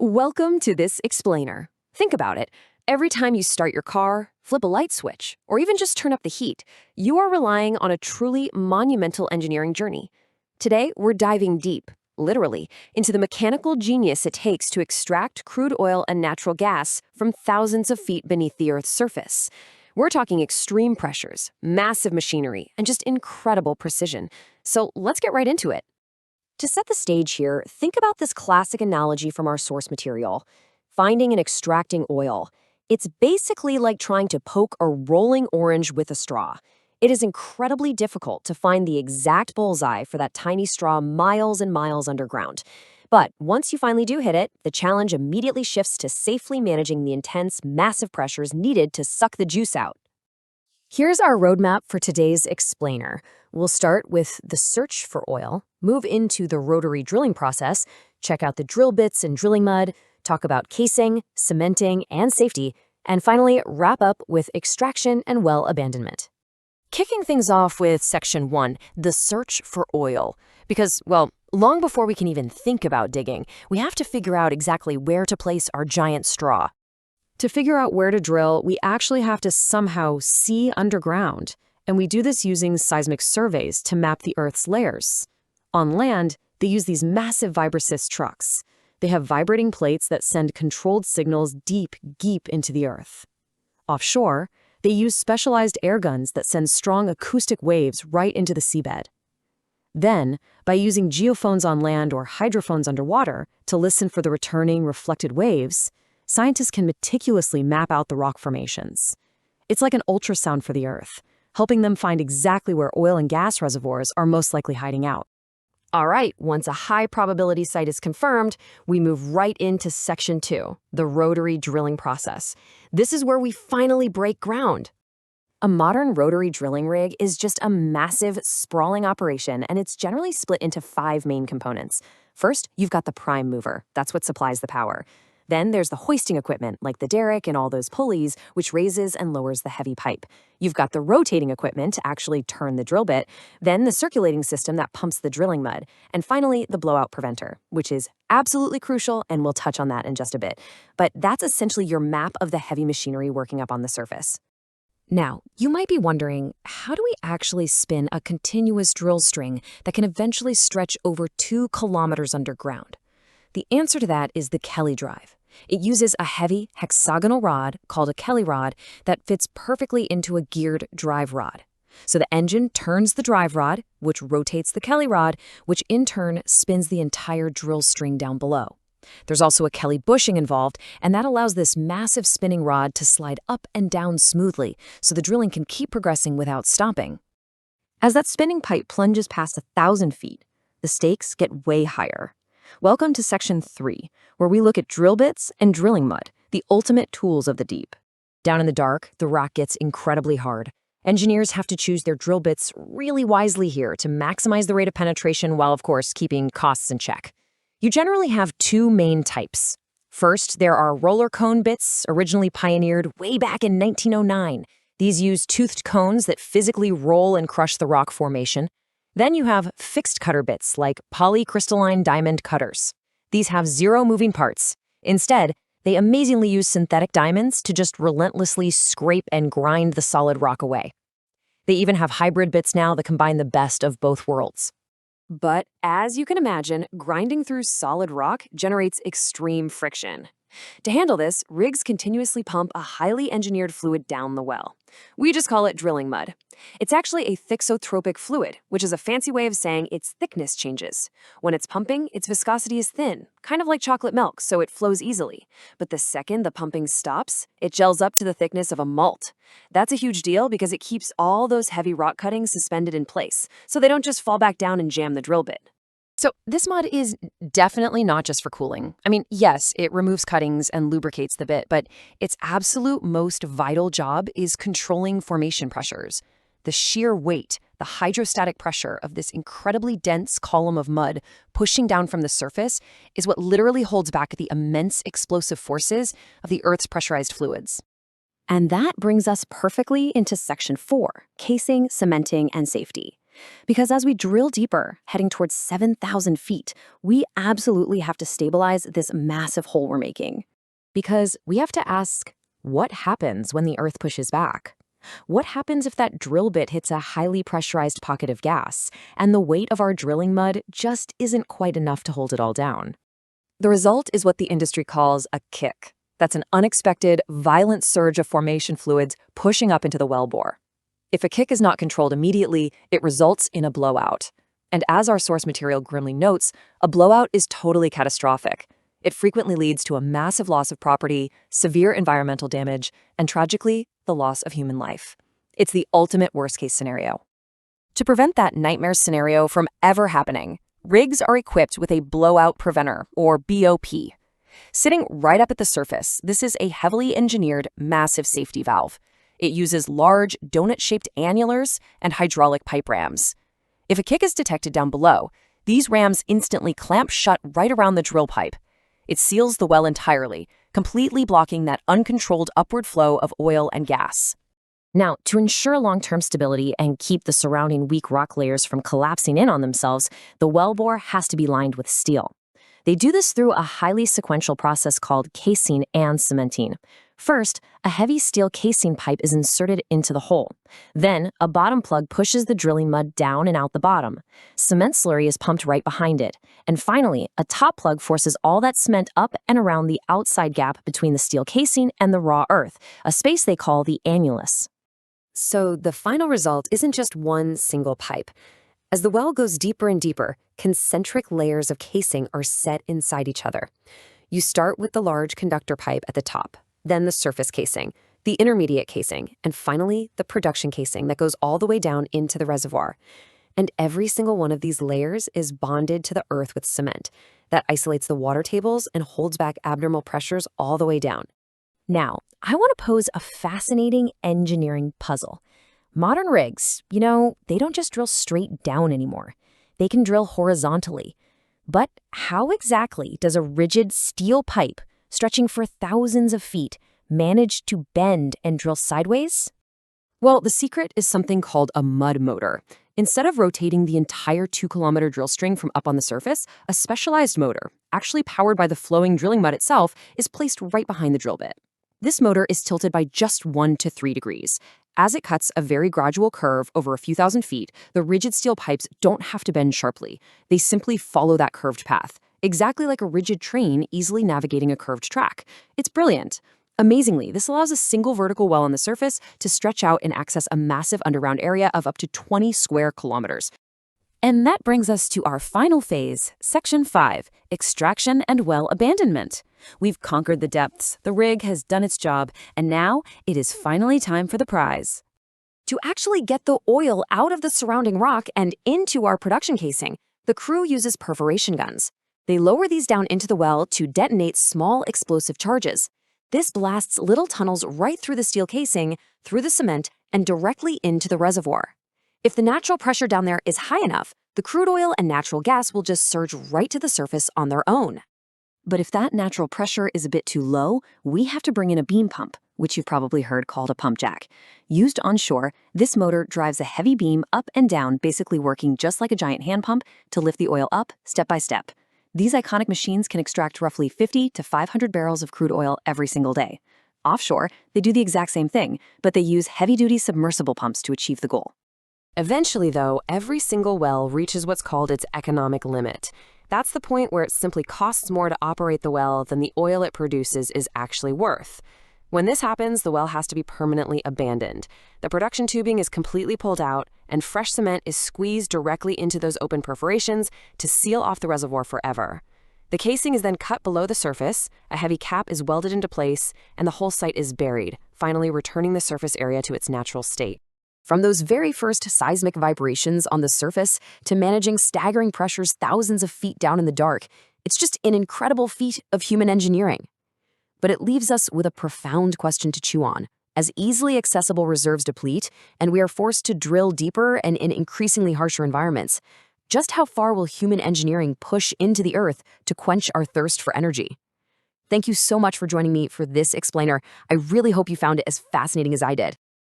Welcome to this explainer. Think about it. Every time you start your car, flip a light switch, or even just turn up the heat, you are relying on a truly monumental engineering journey. Today, we're diving deep, literally, into the mechanical genius it takes to extract crude oil and natural gas from thousands of feet beneath the Earth's surface. We're talking extreme pressures, massive machinery, and just incredible precision. So let's get right into it. To set the stage here, think about this classic analogy from our source material. Finding and extracting oil. It's basically like trying to poke a rolling orange with a straw. It is incredibly difficult to find the exact bullseye for that tiny straw miles and miles underground. But once you finally do hit it, the challenge immediately shifts to safely managing the intense, massive pressures needed to suck the juice out. Here's our roadmap for today's explainer. We'll start with the search for oil, move into the rotary drilling process, check out the drill bits and drilling mud, talk about casing, cementing, and safety, and finally wrap up with extraction and well abandonment. Kicking things off with Section 1, the search for oil. Because, well, long before we can even think about digging, we have to figure out exactly where to place our giant straw. To figure out where to drill, we actually have to somehow see underground, and we do this using seismic surveys to map the Earth's layers. On land, they use these massive vibrosys trucks. They have vibrating plates that send controlled signals deep into the Earth. Offshore, they use specialized air guns that send strong acoustic waves right into the seabed. Then, by using geophones on land or hydrophones underwater to listen for the returning reflected waves, scientists can meticulously map out the rock formations. It's like an ultrasound for the Earth, helping them find exactly where oil and gas reservoirs are most likely hiding out. All right, once a high probability site is confirmed, we move right into Section 2, the rotary drilling process. This is where we finally break ground. A modern rotary drilling rig is just a massive, sprawling operation, and it's generally split into 5 main components. First, you've got the prime mover. That's what supplies the power. Then there's the hoisting equipment, like the derrick and all those pulleys, which raises and lowers the heavy pipe. You've got the rotating equipment to actually turn the drill bit, then the circulating system that pumps the drilling mud, and finally the blowout preventer, which is absolutely crucial, and we'll touch on that in just a bit. But that's essentially your map of the heavy machinery working up on the surface. Now, you might be wondering, how do we actually spin a continuous drill string that can eventually stretch over 2 kilometers underground? The answer to that is the Kelly drive. It uses a heavy hexagonal rod called a Kelly rod that fits perfectly into a geared drive rod. So the engine turns the drive rod, which rotates the Kelly rod, which in turn spins the entire drill string down below. There's also a Kelly bushing involved, and that allows this massive spinning rod to slide up and down smoothly, so the drilling can keep progressing without stopping. As that spinning pipe plunges past 1,000 feet, the stakes get way higher. Welcome to Section 3, where we look at drill bits and drilling mud, the ultimate tools of the deep. Down in the dark, the rock gets incredibly hard. Engineers have to choose their drill bits really wisely here to maximize the rate of penetration while, of course, keeping costs in check. You generally have 2 main types. First, there are roller cone bits, originally pioneered way back in 1909. These use toothed cones that physically roll and crush the rock formation. Then you have fixed cutter bits like polycrystalline diamond cutters. These have 0 moving parts. Instead, they amazingly use synthetic diamonds to just relentlessly scrape and grind the solid rock away. They even have hybrid bits now that combine the best of both worlds. But as you can imagine, grinding through solid rock generates extreme friction. To handle this, rigs continuously pump a highly engineered fluid down the well. We just call it drilling mud. It's actually a thixotropic fluid, which is a fancy way of saying its thickness changes. When it's pumping, its viscosity is thin, kind of like chocolate milk, so it flows easily. But the second the pumping stops, it gels up to the thickness of a malt. That's a huge deal because it keeps all those heavy rock cuttings suspended in place, so they don't just fall back down and jam the drill bit. So this mud is definitely not just for cooling. I mean, yes, it removes cuttings and lubricates the bit, but its absolute most vital job is controlling formation pressures. The sheer weight, the hydrostatic pressure of this incredibly dense column of mud pushing down from the surface is what literally holds back the immense explosive forces of the Earth's pressurized fluids. And that brings us perfectly into Section 4, casing, cementing, and safety. Because as we drill deeper, heading towards 7,000 feet, we absolutely have to stabilize this massive hole we're making. Because we have to ask, what happens when the Earth pushes back? What happens if that drill bit hits a highly pressurized pocket of gas, and the weight of our drilling mud just isn't quite enough to hold it all down? The result is what the industry calls a kick. That's an unexpected, violent surge of formation fluids pushing up into the wellbore. If a kick is not controlled immediately, it results in a blowout. And as our source material grimly notes, a blowout is totally catastrophic. It frequently leads to a massive loss of property, severe environmental damage, and tragically, the loss of human life. It's the ultimate worst-case scenario. To prevent that nightmare scenario from ever happening, rigs are equipped with a blowout preventer, or BOP. Sitting right up at the surface, this is a heavily engineered, massive safety valve. It uses large, donut-shaped annulars and hydraulic pipe rams. If a kick is detected down below, these rams instantly clamp shut right around the drill pipe. It seals the well entirely, completely blocking that uncontrolled upward flow of oil and gas. Now, to ensure long-term stability and keep the surrounding weak rock layers from collapsing in on themselves, the wellbore has to be lined with steel. They do this through a highly sequential process called casing and cementing. First, a heavy steel casing pipe is inserted into the hole. Then, a bottom plug pushes the drilling mud down and out the bottom. Cement slurry is pumped right behind it. And finally, a top plug forces all that cement up and around the outside gap between the steel casing and the raw earth, a space they call the annulus. So the final result isn't just one single pipe. As the well goes deeper and deeper, concentric layers of casing are set inside each other. You start with the large conductor pipe at the top, then the surface casing, the intermediate casing, and finally the production casing that goes all the way down into the reservoir. And every single one of these layers is bonded to the earth with cement. That isolates the water tables and holds back abnormal pressures all the way down. Now, I want to pose a fascinating engineering puzzle. Modern rigs, they don't just drill straight down anymore. They can drill horizontally. But how exactly does a rigid steel pipe, stretching for thousands of feet, manage to bend and drill sideways? Well, the secret is something called a mud motor. Instead of rotating the entire 2-kilometer drill string from up on the surface, a specialized motor, actually powered by the flowing drilling mud itself, is placed right behind the drill bit. This motor is tilted by just 1 to 3 degrees. As it cuts a very gradual curve over a few thousand feet, the rigid steel pipes don't have to bend sharply. They simply follow that curved path, exactly like a rigid train easily navigating a curved track. It's brilliant. Amazingly, this allows a single vertical well on the surface to stretch out and access a massive underground area of up to 20 square kilometers. And that brings us to our final phase, Section 5, Extraction and Well Abandonment. We've conquered the depths, the rig has done its job, and now it is finally time for the prize. To actually get the oil out of the surrounding rock and into our production casing, the crew uses perforation guns. They lower these down into the well to detonate small explosive charges. This blasts little tunnels right through the steel casing, through the cement, and directly into the reservoir. If the natural pressure down there is high enough, the crude oil and natural gas will just surge right to the surface on their own. But if that natural pressure is a bit too low, we have to bring in a beam pump, which you've probably heard called a pump jack. Used on shore, this motor drives a heavy beam up and down, basically working just like a giant hand pump to lift the oil up step by step. These iconic machines can extract roughly 50 to 500 barrels of crude oil every single day. Offshore, they do the exact same thing, but they use heavy-duty submersible pumps to achieve the goal. Eventually, though, every single well reaches what's called its economic limit. That's the point where it simply costs more to operate the well than the oil it produces is actually worth. When this happens, the well has to be permanently abandoned. The production tubing is completely pulled out, and fresh cement is squeezed directly into those open perforations to seal off the reservoir forever. The casing is then cut below the surface, a heavy cap is welded into place, and the whole site is buried, finally returning the surface area to its natural state. From those very first seismic vibrations on the surface to managing staggering pressures thousands of feet down in the dark, it's just an incredible feat of human engineering. But it leaves us with a profound question to chew on. As easily accessible reserves deplete, and we are forced to drill deeper and in increasingly harsher environments, just how far will human engineering push into the earth to quench our thirst for energy? Thank you so much for joining me for this explainer. I really hope you found it as fascinating as I did.